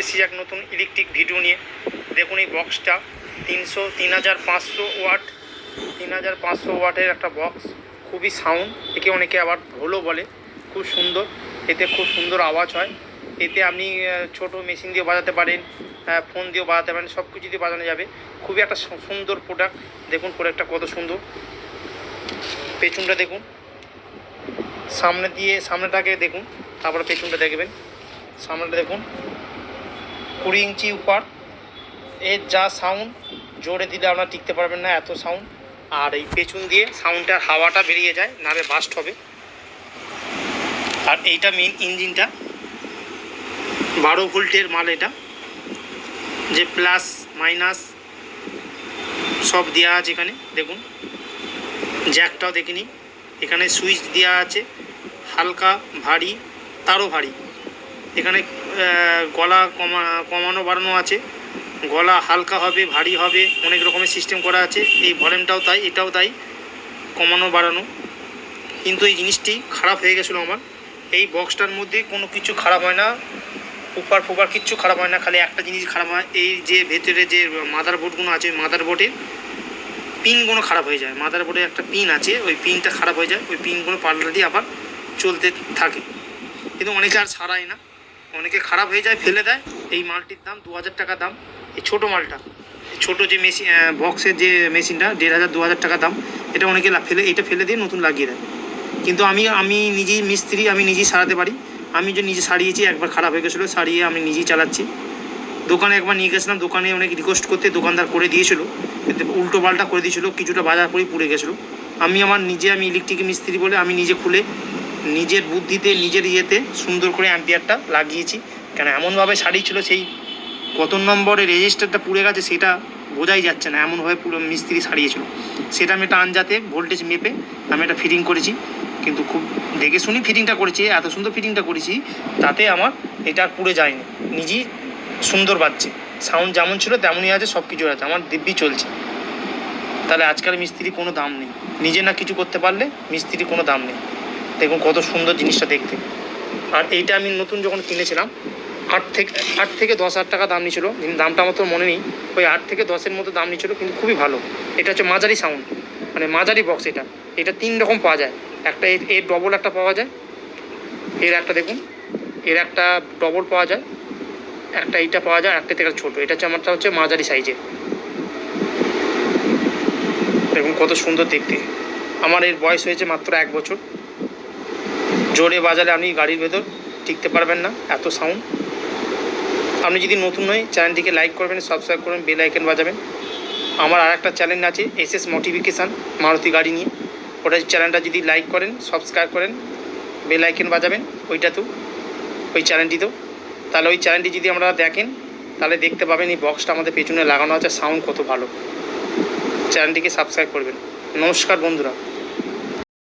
এসেছি এক নতুন ইলেকট্রিক ভিডিও নিয়ে। দেখুন এই বক্সটা 3500 ওয়াটের একটা বক্স, খুবই সাউন্ড। একে অনেকে আবার ঢোলও বলে। খুব সুন্দর, এতে খুব সুন্দর আওয়াজ হয়। এতে আপনি ছোট মেশিন দিয়ে বাজাতে পারেন, ফোন দিয়েও বাজাতে পারেন, সব কিছু দিয়ে বাজানো যাবে। খুবই একটা সুন্দর প্রোডাক্ট। দেখুন প্রোডাক্টটা কত সুন্দর। পেছনটা দেখুন, সামনেটাকে দেখুন, তারপরে পেছনটা দেখবেন। সামনেটা দেখুন, 20 ইঞ্চি উপর। এর যা সাউন্ড, জোরে দিলে আপনারা টিকতে পারবেন না, এত সাউন্ড। আর এই পেছন দিয়ে সাউন্ডটার হাওয়াটা বেরিয়ে যায়, নাহলে বাস্ট হবে। আর এইটা মেন ইঞ্জিনটা, 12 ভোল্টের মাল। এটা যে প্লাস মাইনাস সব দেওয়া আছে এখানে দেখুন। জ্যাকটাও দেখিনি, এখানে সুইচ দেওয়া আছে, হালকা, ভারী, তারও ভারী। এখানে গলা কমানো বাড়ানো আছে, গলা হালকা হবে, ভারী হবে, অনেক রকমের সিস্টেম করা আছে। এই ভলিউমটাও তাই, এটাও তাই, কমানো বাড়ানো। কিন্তু এই জিনিসটি খারাপ হয়ে গেছিলো আমার। এই বক্সটার মধ্যে কোনো কিছু খারাপ হয় না, ফুপার কিচ্ছু খারাপ হয় না। খালি একটা জিনিস খারাপ হয়, এই যে ভেতরে যে মাদার বোর্ডগুলো আছে, ওই মাদার বোর্ডের পিনগুলো খারাপ হয়ে যায়। মাদার বোর্ডে একটা পিন আছে, ওই পিনটা খারাপ হয়ে যায়। ওই পিনগুলো পাল্টে দিয়ে আবার চলতে থাকে, কিন্তু অনেকে আর সারায় না। অনেকে খারাপ হয়ে যায়, ফেলে দেয়। এই মালটির দাম 2000 টাকা দাম। এই ছোটো মালটা, ছোটো যে মেশিন, বক্সের যে মেশিনটা 1500-2000 টাকা দাম। এটা অনেকে এটা ফেলে দিয়ে নতুন লাগিয়ে দেয়। কিন্তু আমি নিজেই মিস্ত্রি, আমি নিজেই সারাতে পারি। আমি যে নিজে সারিয়েছি, একবার খারাপ হয়ে গেছিলো, সারিয়ে আমি নিজেই চালাচ্ছি। দোকানে একবার নিয়ে গেছিলাম, দোকানে অনেক রিকোয়েস্ট করতে দোকানদার করে দিয়েছিল, কিন্তু উল্টো পাল্টা করে দিয়েছিলো, কিছুটা বাজার করেই পুড়ে গেছিলো। আমি ইলেকট্রিক মিস্ত্রি বলে আমি নিজে খুলে, নিজের বুদ্ধিতে, নিজের ইয়েতে সুন্দর করে অ্যাম্পিয়ারটা লাগিয়েছি। কেন এমনভাবে সারিয়েছিল, সেই কত নম্বরে রেজিস্টারটা পুড়ে গেছে সেটা বোঝাই যাচ্ছে না, এমনভাবে পুরো মিস্ত্রি সারিয়েছিল। সেটা আমি একটা আনজাতে ভোল্টেজ মেপে আমি একটা ফিটিং করেছি, কিন্তু খুব দেখে শুনি ফিটিংটা করেছি। এত সুন্দর ফিটিংটা করেছি, তাতে আমার এটা আর পুড়ে যায়নি। নিজেই সুন্দর বাজছে, সাউন্ড যেমন ছিল তেমনই আছে, সব কিছু আছে, আমার দিব্যি চলছে। তাহলে আজকাল মিস্ত্রি কোনো দাম নেই, নিজে না কিছু করতে পারলে মিস্ত্রি কোনো দাম নেই। দেখুন কত সুন্দর জিনিসটা দেখতে। আর এইটা আমি নতুন যখন কিনেছিলাম, 8 থেকে 10,000 টাকা দাম নিয়েছিল। দামটা আমার তো মনে নেই, ওই 8 থেকে 10-এর মতো দাম নিয়েছিল, কিন্তু খুবই ভালো। এটা হচ্ছে মাঝারি সাউন্ড, মানে মাঝারি বক্স। এটা 3 রকম পাওয়া যায়। একটা এর ডবল একটা পাওয়া যায়, এর একটা দেখুন, এর একটা ডবল পাওয়া যায়, একটা এইটা পাওয়া যায়, একটা থেকে ছোটো। এটা হচ্ছে আমারটা হচ্ছে মাঝারি সাইজের। দেখুন কত সুন্দর দেখতে। আমার এর বয়স হয়েছে মাত্র 1 বছর। জোরে বাজালে আপনি গাড়ির ভেতর টিকতে পারবেন না, এত সাউন্ড। আপনি যদি নতুন হয়, চ্যানেলটিকে লাইক করবেন, সাবস্ক্রাইব করবেন, বেল আইকন বাজাবেন। আমার আর একটা চ্যানেল আছে, SS মোটিফিকেশান, মারুতি গাড়ি নিয়ে। ওটা চ্যানেলটা যদি লাইক করেন, সাবস্ক্রাইব করেন, বেল আইকন বাজাবেন ওইটাতেও, ওই চ্যানেলটিতেও, তাহলে ওই চ্যানেলটি যদি আমরা দেখেন, তাহলে দেখতে পাবেন এই বক্সটা আমাদের পেছনে লাগানো আছে, সাউন্ড কত ভালো। চ্যানেলটিকে সাবস্ক্রাইব করবেন। নমস্কার বন্ধুরা।